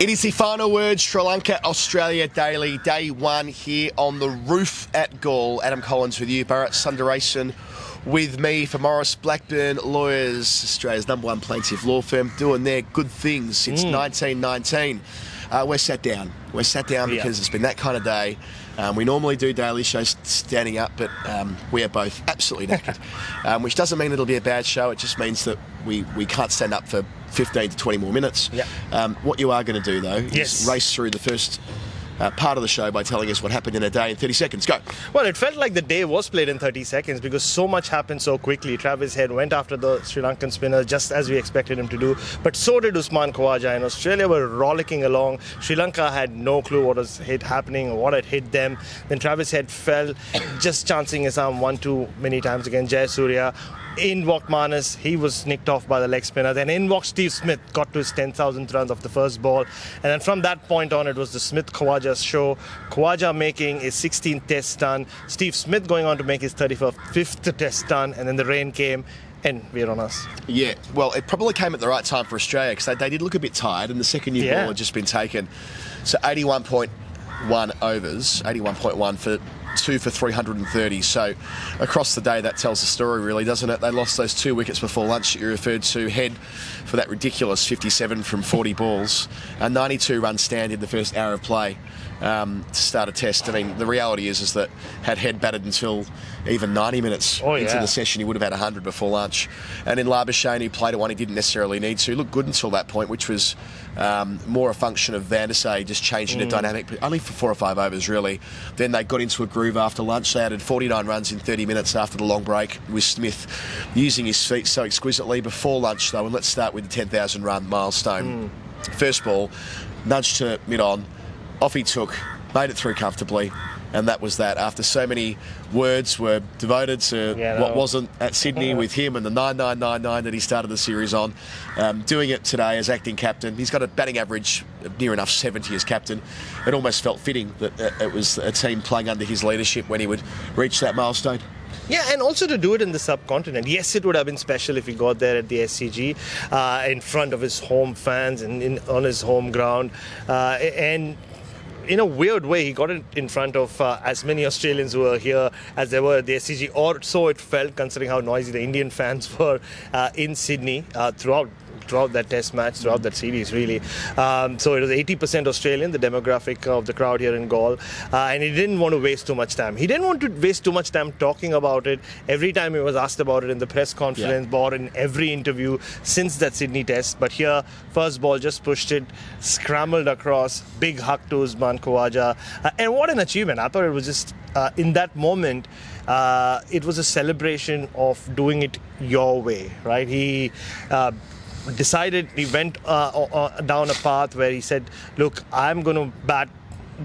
It is the final word, Sri Lanka Australia Daily, day one here on the roof at Galle. Adam Collins with you, Bharat Sundaresan with me for Maurice Blackburn Lawyers, Australia's #1 plaintiff law firm, doing their good things since 1919. We're sat down. We're sat down because it's been that kind of day. We normally do daily shows standing up, but we are both absolutely knackered, which doesn't mean it'll be a bad show. It just means that we can't stand up for 15 to 20 more minutes. What you are going to do, though, is race through the first part of the show by telling us what happened in a day in 30 seconds. Go. Well, it felt like the day was played in 30 seconds because so much happened so quickly. Travis Head went after the Sri Lankan spinner just as we expected him to do, but so did Usman Khawaja, and Australia were rollicking along. Sri Lanka had no clue what was happening or what had hit them. Then Travis Head fell, just chancing his arm one too many times against Jayasuriya. In walked Manas, he was nicked off by the leg spinner. Then in walked Steve Smith, got to his 10,000th run of the first ball. And then from that point on, it was the Smith-Khawaja show. Khawaja making his 16th test run. Steve Smith going on to make his 35th test run. And then the rain came. And we're on us. Yeah, well, it probably came at the right time for Australia because they did look a bit tired and the second new ball had just been taken. So 81.1 overs, 81.1 for 2 for 330. So across the day, that tells the story, really, doesn't it? They lost those 2 wickets before lunch that you referred to. Head for that ridiculous 57 from 40 balls. A 92 run stand in the first hour of play to start a test. I mean, the reality is that had Head batted until even 90 minutes into the session, he would have had 100 before lunch. And in Labuschagne, he played at one he didn't necessarily need to. Looked good until that point, which was more a function of Van der Sar just changing the dynamic, but only for 4 or 5 overs, really. Then they got into a groove after lunch. They added 49 runs in 30 minutes after the long break, with Smith using his feet so exquisitely before lunch, though. And let's start with the 10,000 run milestone. First ball, nudged to mid-on. Off he took, made it through comfortably, and that was that. After so many words were devoted to what wasn't at Sydney with him and the 9999 that he started the series on, doing it today as acting captain. He's got a batting average of near enough 70 as captain. It almost felt fitting that it was a team playing under his leadership when he would reach that milestone. Yeah, and also to do it in the subcontinent. Yes, it would have been special if he got there at the SCG in front of his home fans and on his home ground. And in a weird way, he got it in front of as many Australians who were here as there were at the SCG, or so it felt, considering how noisy the Indian fans were in Sydney throughout that test match, throughout that series, really. So it was 80% Australian, the demographic of the crowd here in Galle, and he didn't want to waste too much time. He didn't want to waste too much time talking about it. Every time he was asked about it in the press conference or in every interview since that Sydney test. But here, first ball, just pushed it, scrambled across, big hug to Usman Khawaja. And what an achievement. I thought it was just, in that moment, it was a celebration of doing it your way, right? He decided, he went down a path where he said, look, I'm going to bat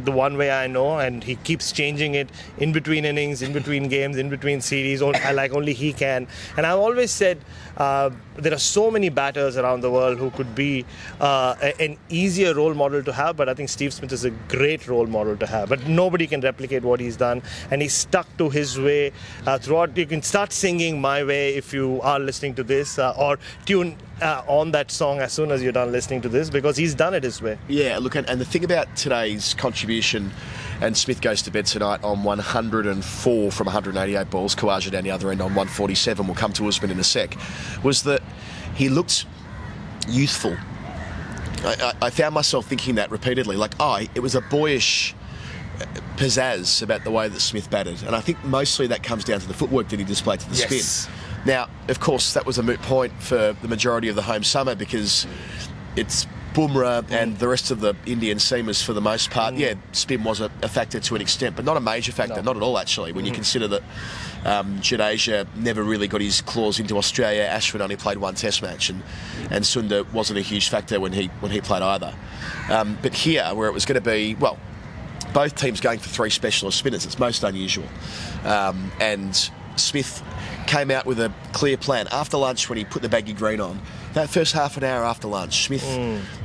the one way I know, and he keeps changing it in between innings, in between games, in between series, like only he can. And I've always said there are so many batters around the world who could be an easier role model to have, but I think Steve Smith is a great role model to have. But nobody can replicate what he's done, and he's stuck to his way throughout. You can start singing My Way if you are listening to this, or tune on that song as soon as you're done listening to this, because he's done it his way. Yeah, look, and the thing about today's contribution, and Smith goes to bed tonight on 104 from 188 balls, Khawaja down the other end on 147, we'll come to Usman in a sec, was that he looked youthful. I found myself thinking that repeatedly, like, it was a boyish pizzazz about the way that Smith batted, and I think mostly that comes down to the footwork that he displayed to the spin. Now, of course, that was a moot point for the majority of the home summer because it's Bumrah and the rest of the Indian seamers for the most part. Yeah, spin was a factor to an extent, but not a major factor, not at all actually, when you consider that Jadeja never really got his claws into Australia. Ashwin only played 1 test match, and Sundar wasn't a huge factor when he played either. But here, where it was going to be, well, both teams going for 3 specialist spinners, it's most unusual. And Smith came out with a clear plan. After lunch, when he put the baggy green on, that first half an hour after lunch, Smith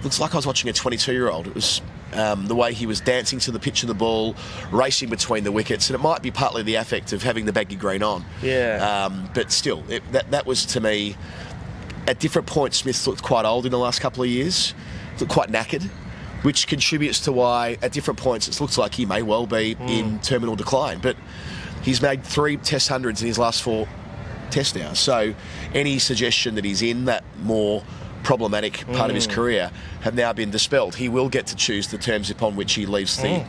looks like I was watching a 22-year-old. It was the way he was dancing to the pitch of the ball, racing between the wickets, and it might be partly the affect of having the baggy green on. But still, that was, to me, at different points, Smith looked quite old in the last couple of years, looked quite knackered. which contributes to why at different points it looks like he may well be in terminal decline. But he's made 3 Test hundreds in his last 4 Tests now. So any suggestion that he's in that more problematic part of his career have now been dispelled. He will get to choose the terms upon which he leaves the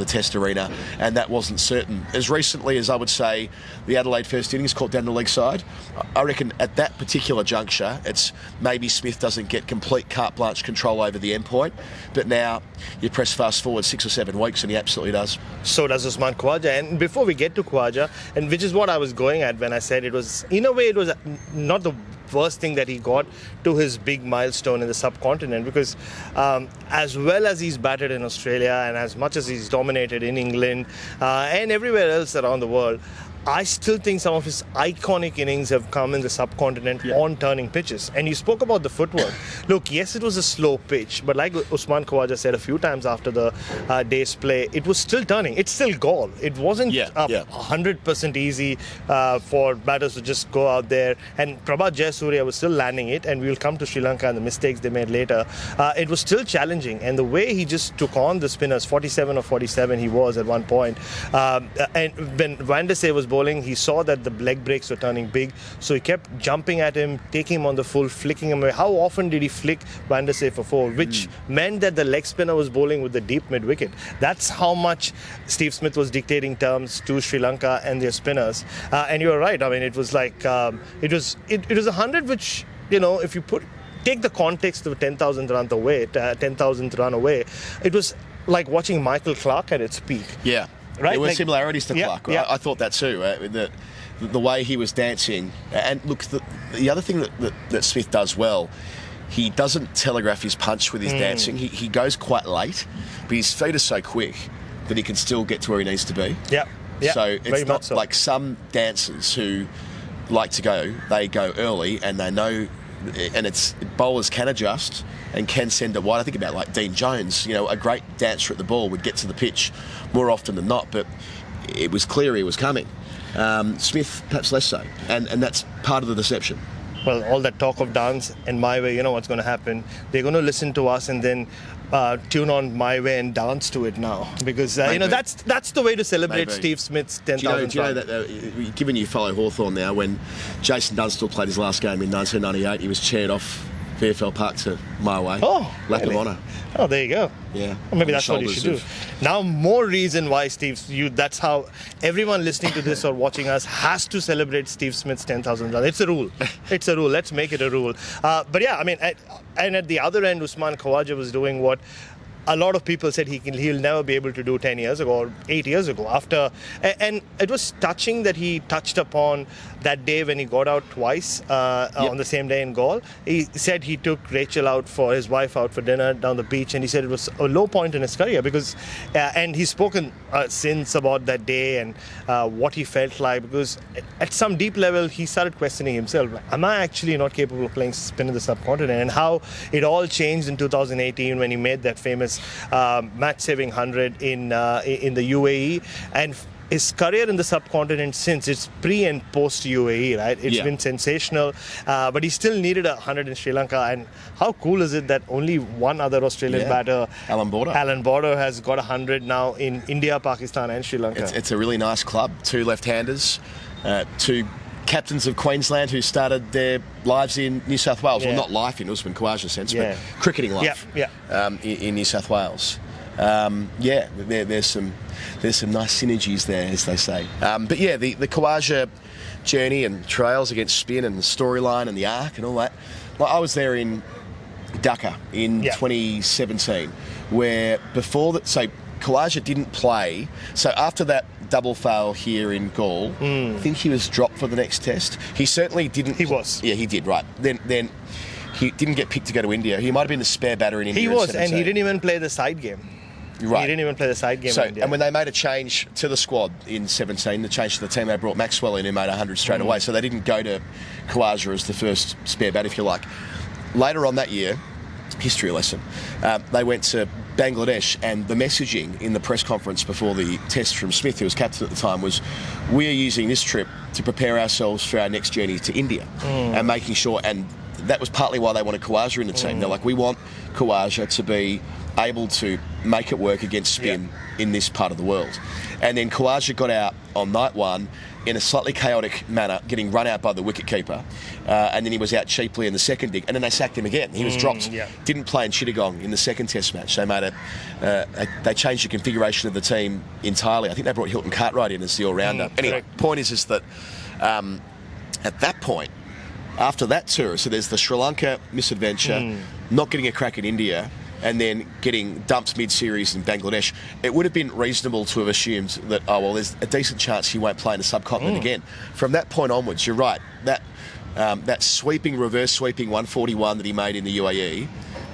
Test arena, and that wasn't certain. As recently as, I would say, the Adelaide first innings caught down the leg side, I reckon at that particular juncture, it's maybe Smith doesn't get complete carte blanche control over the end point, but now you press fast forward 6 or 7 weeks and he absolutely does. So does Usman Khawaja. And before we get to Khawaja, and which is what I was going at when I said it was, in a way, it was not the worst thing that he got to his big milestone in the subcontinent, because as well as he's batted in Australia and as much as he's dominated in England and everywhere else around the world, I still think some of his iconic innings have come in the subcontinent on turning pitches. And you spoke about the footwork. Look, yes, it was a slow pitch, but like Usman Khawaja said a few times after the day's play, it was still turning. It's still Galle. It wasn't 100% easy for batters to just go out there. And Prabhat Jayasuriya was still landing it, and we'll come to Sri Lanka and the mistakes they made later. It was still challenging. And the way he just took on the spinners, 47 or 47 he was at one point. And when Van der Sar was bowling, he saw that the leg breaks were turning big, so he kept jumping at him, taking him on the full, flicking him away. How often did he flick Van der Sar for 4, which meant that the leg spinner was bowling with the deep mid-wicket. That's how much Steve Smith was dictating terms to Sri Lanka and their spinners. And you're right, I mean, it was like, it was 100 which, you know, if you take the context of 10,000th run away, it was like watching Michael Clarke at its peak. Yeah. Right? There were similarities to Clarke. Yeah. I thought that too. The way he was dancing. And look, the other thing that Smith does well, he doesn't telegraph his punch with his dancing. He goes quite late, but his feet are so quick that he can still get to where he needs to be. Yeah. So it's not like some dancers who like to go, they go early and they know, and it's bowlers can adjust and can send it wide. I think about like Dean Jones, you know, a great dancer at the ball would get to the pitch more often than not, but it was clear he was coming. Smith, perhaps less so, and that's part of the deception. Well, all that talk of dance and My Way, you know what's going to happen. They're going to listen to us and then tune on My Way and dance to it now, because you know that's the way to celebrate Steve Smith's 10,000. Do you know that given you follow Hawthorn now, when Jason Dunstall played his last game in 1998, he was chaired off VFL Park to My Way. Oh, lap of honour. Oh, there you go. Yeah. Well, maybe that's what you should do. Now, more reason why that's how everyone listening to this or watching us has to celebrate Steve Smith's 10,000 runs. It's a rule. It's a rule. Let's make it a rule. But yeah, I mean, and at the other end, Usman Khawaja was doing what a lot of people said he'll never be able to do 10 years ago or 8 years ago. And it was touching that he touched upon that day when he got out twice on the same day in Galle. He said he took his wife out for dinner down the beach, and he said it was a low point in his career because, and he's spoken since about that day and what he felt like, because at some deep level he started questioning himself. Am I actually not capable of playing spin in the subcontinent? And how it all changed in 2018 when he made that famous match-saving 100 in the UAE, and his career in the subcontinent since, it's pre and post UAE, right? It's been sensational, but he still needed 100 in Sri Lanka. And how cool is it that only one other Australian batter, Alan Border, has got 100 now in India, Pakistan and Sri Lanka. It's a really nice club. 2 left-handers, 2 captains of Queensland who started their lives in New South Wales. Well, not life in Usman Khawaja's sense, but cricketing life in New South Wales. There's some nice synergies there, as they say. But yeah, the Khawaja journey and trails against spin and the storyline and the arc and all that. Like, I was there in Dhaka in 2017, where before that, so Khawaja didn't play. So after that double fail here in Galle, I think he was dropped for the next test. He certainly didn't. He was. Yeah, he did, right. Then he didn't get picked to go to India. He might have been the spare batter in India. He was, and he didn't even play the side game. Right. He didn't even play the side game in India. And when they made a change to the squad in 17, the change to the team, they brought Maxwell in who made 100 straight away. So they didn't go to Khawaja as the first spare bat, if you like. Later on that year, history lesson, they went to Bangladesh, and the messaging in the press conference before the test from Smith, who was captain at the time, was, we're using this trip to prepare ourselves for our next journey to India and making sure, and that was partly why they wanted Khawaja in the team. They're like, we want Khawaja to be able to make it work against spin in this part of the world. And then Khawaja got out on night one in a slightly chaotic manner, getting run out by the wicketkeeper, and then he was out cheaply in the second dig, and then they sacked him again. He was dropped, didn't play in Chittagong in the second Test match. They made they changed the configuration of the team entirely. I think they brought Hilton Cartwright in as the all-rounder. Anyway, point is that at that point, after that tour, so there's the Sri Lanka misadventure, not getting a crack at India, and then getting dumped mid-series in Bangladesh, it would have been reasonable to have assumed that, oh, well, there's a decent chance he won't play in the subcontinent again. From that point onwards, you're right, that reverse sweeping 141 that he made in the UAE,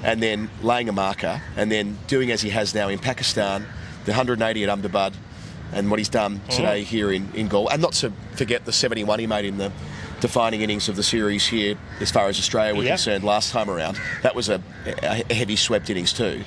and then laying a marker, and then doing as he has now in Pakistan, the 180 at Ahmedabad, and what he's done today here in Galle, and not to forget the 71 he made in the defining innings of the series here as far as Australia were concerned last time around. That was a heavy swept innings too.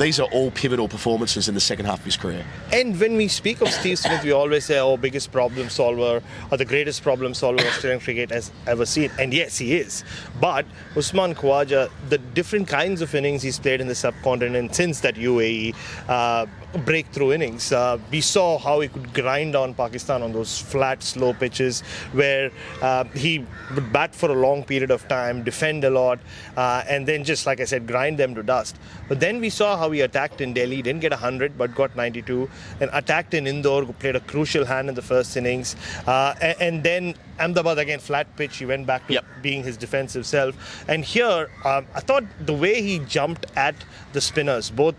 These are all pivotal performances in the second half of his career. And when we speak of Steve Smith, we always say, oh, biggest problem solver or the greatest problem solver Australian cricket has ever seen. And yes, he is. But Usman Khawaja, the different kinds of innings he's played in the subcontinent since that UAE breakthrough innings. We saw how he could grind on Pakistan on those flat, slow pitches where he would bat for a long period of time, defend a lot, and then just, like I said, grind them to dust. But then we saw how he attacked in Delhi, didn't get 100 but got 92, and attacked in Indore, who played a crucial hand in the first innings, and then Ahmedabad again, flat pitch, he went back to being his defensive self. And here, I thought the way he jumped at the spinners, both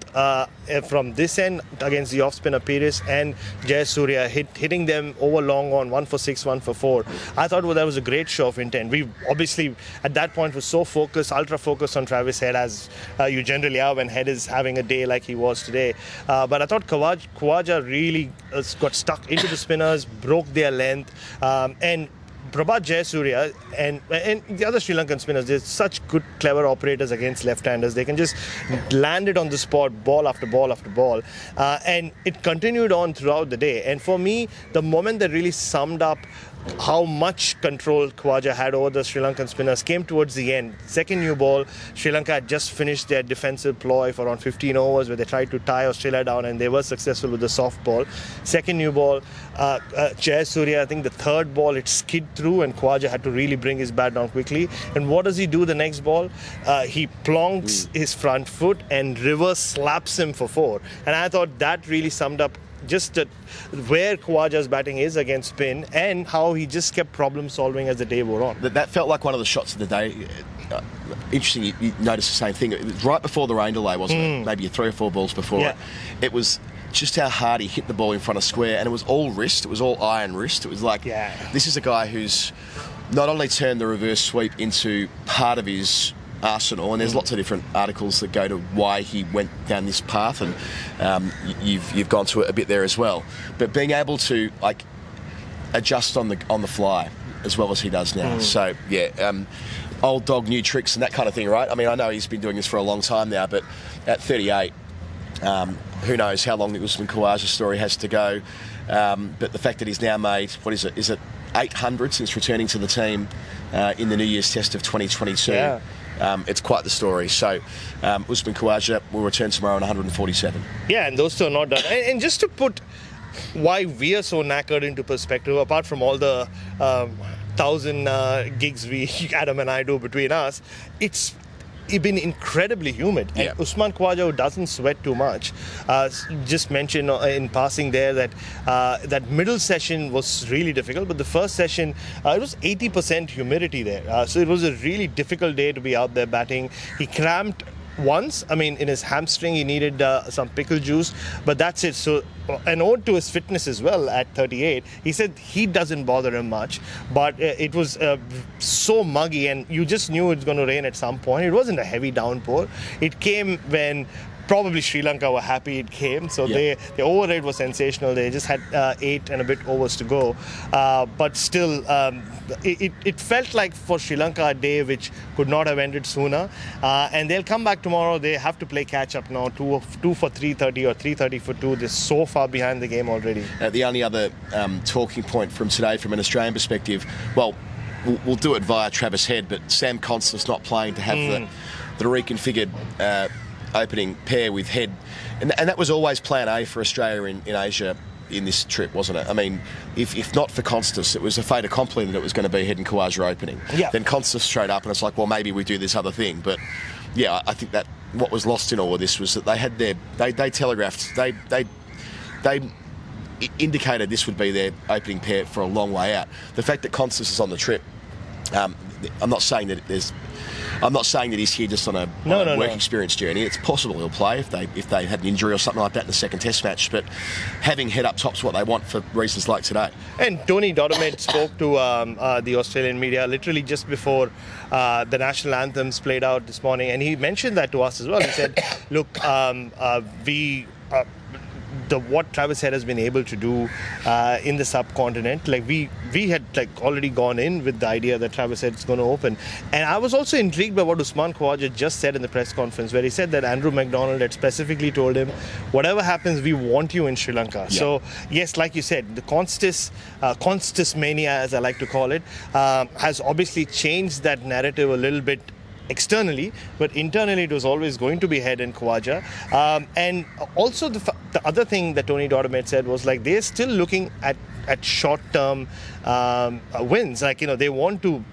from this end against the off-spinner Pires and Jayasuriya, hitting them over long on, 1 for 6, 1 for 4. I thought that was a great show of intent. We obviously, at that point, were so focused, ultra-focused on Travis Head, as you generally are when Head is having a day like he was today. But I thought Khawaja really got stuck into the spinners, broke their length, and Prabhat Jayasuriya and the other Sri Lankan spinners, they're such good, clever operators against left-handers. They can just land it on the spot, ball after ball after ball. And it continued on throughout the day. And for me, the moment that really summed up how much control Khawaja had over the Sri Lankan spinners came towards the end. Second new ball, Sri Lanka had just finished their defensive ploy for around 15 overs where they tried to tie Australia down, and they were successful with the soft ball. Second new ball, Jayasuriya, I think the third ball, it skid through and Khawaja had to really bring his bat down quickly. And what does he do the next ball? He plonks his front foot and reverse slaps him for 4. And I thought that really summed up just where Khawaja's batting is against spin and how he just kept problem solving as the day wore on. That felt like one of the shots of the day. Interesting, you noticed the same thing. It was right before the rain delay, wasn't it? Maybe 3 or 4 balls before it. It was just how hard he hit the ball in front of square, and it was all wrist. It was all iron wrist. It was like, this is a guy who's not only turned the reverse sweep into part of his arsenal, and there's lots of different articles that go to why he went down this path, and you've gone to it a bit there as well. But being able to adjust on the fly as well as he does now. So old dog, new tricks and that kind of thing, right? I mean, I know he's been doing this for a long time now, but at 38, who knows how long the Usman Khawaja story has to go. But the fact that he's now made, what is it? Is it 800 since returning to the team in the New Year's Test of 2022? It's quite the story. So Usman Khawaja will return tomorrow on 147. Yeah, and those two are not done. And just to put why we are so knackered into perspective, apart from all the 1,000 gigs Adam and I do between us, it's been incredibly humid. And Usman Khawaja, who doesn't sweat too much, just mentioned in passing there that that middle session was really difficult, but the first session, it was 80% humidity there. So it was a really difficult day to be out there batting. He cramped once. I mean, in his hamstring, he needed some pickle juice, but that's it. So an ode to his fitness as well at 38. He said he doesn't bother him much, but it was so muggy, and you just knew it was going to rain at some point. It wasn't a heavy downpour. It came when probably Sri Lanka were happy it came. So the over rate was sensational. They just had 8 and a bit overs to go. But still, it felt like for Sri Lanka a day which could not have ended sooner. And they'll come back tomorrow. They have to play catch up now. 2 for 330 or 330 for 2. They're so far behind the game already. The only other talking point from today from an Australian perspective, well, we'll do it via Travis Head, but Sam Constance not playing to have the reconfigured opening pair with Head. And that was always plan A for Australia in Asia in this trip, wasn't it? I mean, if not for Constance, it was a fait accompli that it was going to be Head and Khawaja opening. Yeah. Then Constance straight up, and it's like, well, maybe we do this other thing. But yeah, I think that what was lost in all of this was that they had they telegraphed, they indicated this would be their opening pair for a long way out. The fact that Constance is on the trip, I'm not saying that he's here just on a work experience journey. It's possible he'll play if they had an injury or something like that in the second Test match. But having Head up top's what they want for reasons like today. And Tony Dodemaide spoke to the Australian media literally just before the national anthems played out this morning, and he mentioned that to us as well. He said, "Look, what Travis Head has been able to do in the subcontinent, like we had like already gone in with the idea that Travis Head is going to open." And I was also intrigued by what Usman Khawaja just said in the press conference, where he said that Andrew McDonald had specifically told him, whatever happens, we want you in Sri Lanka. Yeah. So yes, like you said, the Constance mania, as I like to call it, has obviously changed that narrative a little bit externally, but internally it was always going to be Head and Khawaja. And also the other thing that Tony Dodemaide said was like they're still looking at short-term wins. Like, they want to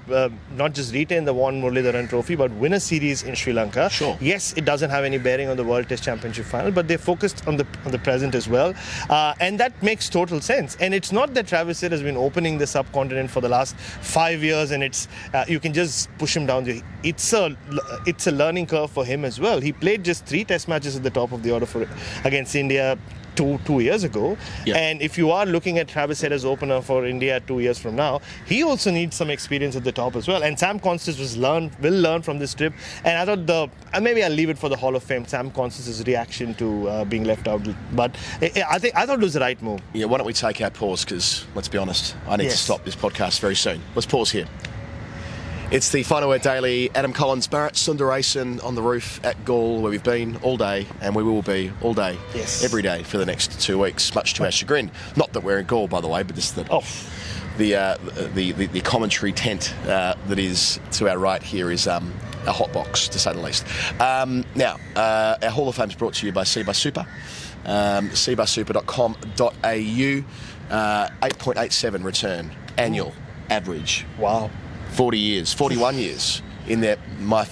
not just retain the Vaughan Muralidharan Trophy, but win a series in Sri Lanka. Sure. Yes, it doesn't have any bearing on the World Test Championship final, but they're focused on the present as well. And that makes total sense. And it's not that Travis Head has been opening the subcontinent for the last 5 years and it's you can just push him down. It's a learning curve for him as well. He played just 3 Test matches at the top of the order against India 2 years ago. Yeah. And if you are looking at Travis Head as opener for India 2 years from now, he also needs some experience at the top as well. And Sam Constance will learn from this trip. And I thought maybe I'll leave it for the Hall of Fame, Sam Constance's reaction to being left out. But I thought it was the right move. Yeah, why don't we take our pause, because let's be honest, I need to stop this podcast very soon. Let's pause here. It's the Final Word Daily. Adam Collins, Bharat, Sundaresan on the roof at Galle, where we've been all day, and we will be all day, every day for the next 2 weeks, much to our chagrin. Not that we're in Galle, by the way, but just the commentary tent that is to our right here is a hot box, to say the least. Now, our Hall of Fame is brought to you by CBUS Super, cbussuper.com.au. 8.87 return annual average. Wow. 41 years in their My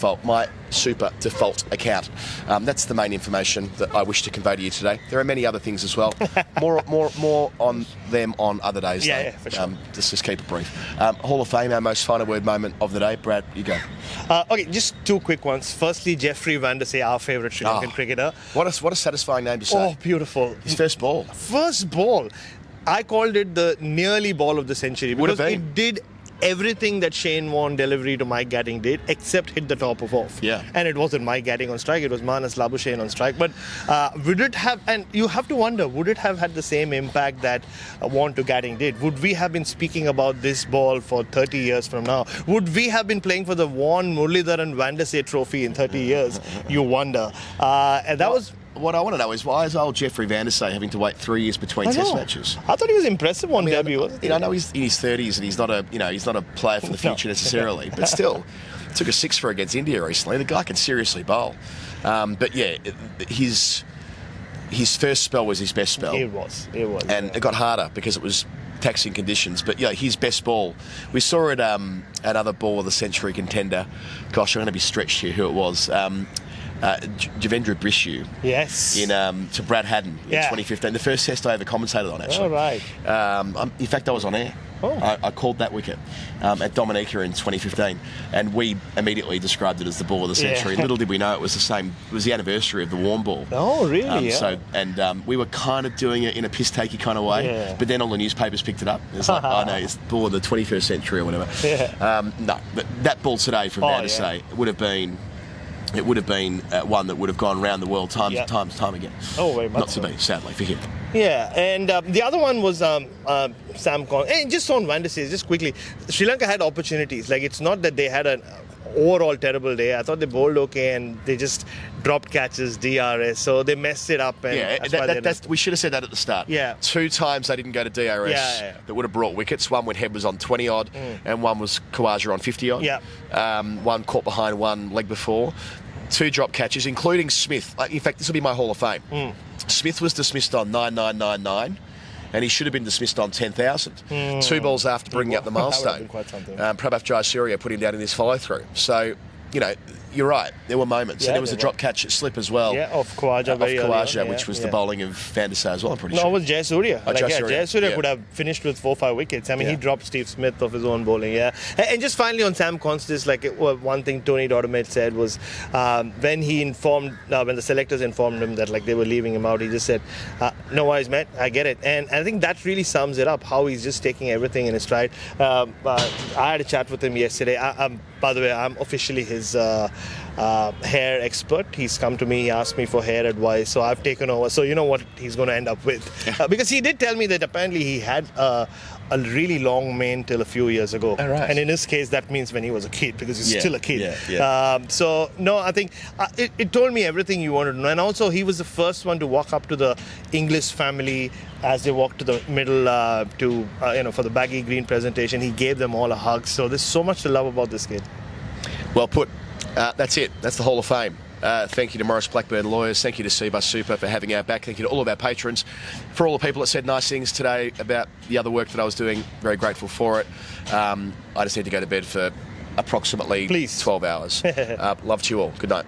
Super default account. That's the main information that I wish to convey to you today. There are many other things as well. More on them on other days. Yeah, for sure. Just keep it brief. Hall of Fame, our most final word moment of the day. Brad, you go. Okay, just 2 quick ones. Firstly, Jeffrey Van der Say, our favourite Sri Lankan cricketer. What a satisfying name to say. Oh, beautiful. His first ball. First ball. I called it the nearly ball of the century because it did everything that Shane Warne delivery to Mike Gatting did, except hit the top of off. Yeah. And it wasn't Mike Gatting on strike, it was Manas Labuschagne on strike. But would it have, and you have to wonder, would it have had the same impact that Warne to Gatting did? Would we have been speaking about this ball for 30 years from now? Would we have been playing for the Vaughan Muralidharan Van der Say trophy in 30 years? You wonder. And that was... What I want to know is, why is old Jeffrey Van der Say having to wait 3 years between Test matches? I thought he was impressive on debut. I know he's in his 30s and he's not a player for the future necessarily, but still took a 6 for against India recently. The guy can seriously bowl. But yeah, his first spell was his best spell. It was. And it got harder because it was taxing conditions. But yeah, his best ball. We saw it another ball of the century contender. Gosh, I'm going to be stretched here who it was. Javendra Brishu. Yes. To Brad Haddon in 2015. The first test I ever commentated on, actually. Oh, right. In fact, I was on air. Oh. I called that wicket at Dominica in 2015, and we immediately described it as the ball of the century. Yeah. Little did we know it was the same. It was the anniversary of the Warne ball. Oh, really? We were kind of doing it in a piss-takey kind of way, but then all the newspapers picked it up. It's like, oh no, it's the ball of the 21st century or whatever. Yeah. No, but that ball today from Van der Say would have been. It would have been one that would have gone around the world time again. Oh, very much. Not to be, sadly, for him. Yeah, and the other one was Sam Con. And just on Van der Say, just quickly, Sri Lanka had opportunities. Like, it's not that they had overall terrible day. I thought they bowled okay and they just dropped catches, DRS, so they messed it up. And we should have said that at the start. Yeah. 2 times they didn't go to DRS that would have brought wickets. One when Head was on 20 odd, and one was Khawaja on 50 odd. Yeah. One caught behind, one leg before. 2 drop catches, including Smith. In fact, this will be my Hall of Fame. Smith was dismissed on 9999. And he should have been dismissed on 10,000. 2 balls after bringing up the milestone. Prabhav Jayasuriya put him down in this follow-through. So, you're right. There were moments. Yeah, and there was a drop catch slip as well. Yeah, of Khawaja. Which was the bowling of Van der Sar as well, I'm pretty sure. sure. No, it was Jayasuriya. Jayasuriya could have finished with 4-5 wickets. I mean, he dropped Steve Smith off his own bowling, And just finally on Sam Constance, one thing Tony Dodemaide said was when the selectors informed him that they were leaving him out, he just said, no worries, mate, I get it. And I think that really sums it up, how he's just taking everything in his stride. I had a chat with him yesterday. By the way, I'm officially his hair expert. He's come to me, he asked me for hair advice, so I've taken over. So you know what he's going to end up with. Because he did tell me that apparently he had a really long mane till a few years ago. Oh, right. And in his case, that means when he was a kid, because he's still a kid. Yeah. No, I think it told me everything you wanted to know. And also, he was the first one to walk up to the English family as they walked to the middle for the baggy green presentation. He gave them all a hug. So there's so much to love about this kid. Well put. That's it. That's the Hall of Fame. Thank you to Maurice Blackburn Lawyers. Thank you to CBUS Super for having our back. Thank you to all of our patrons. For all the people that said nice things today about the other work that I was doing, very grateful for it. I just need to go to bed for approximately 12 hours. Love to you all. Good night.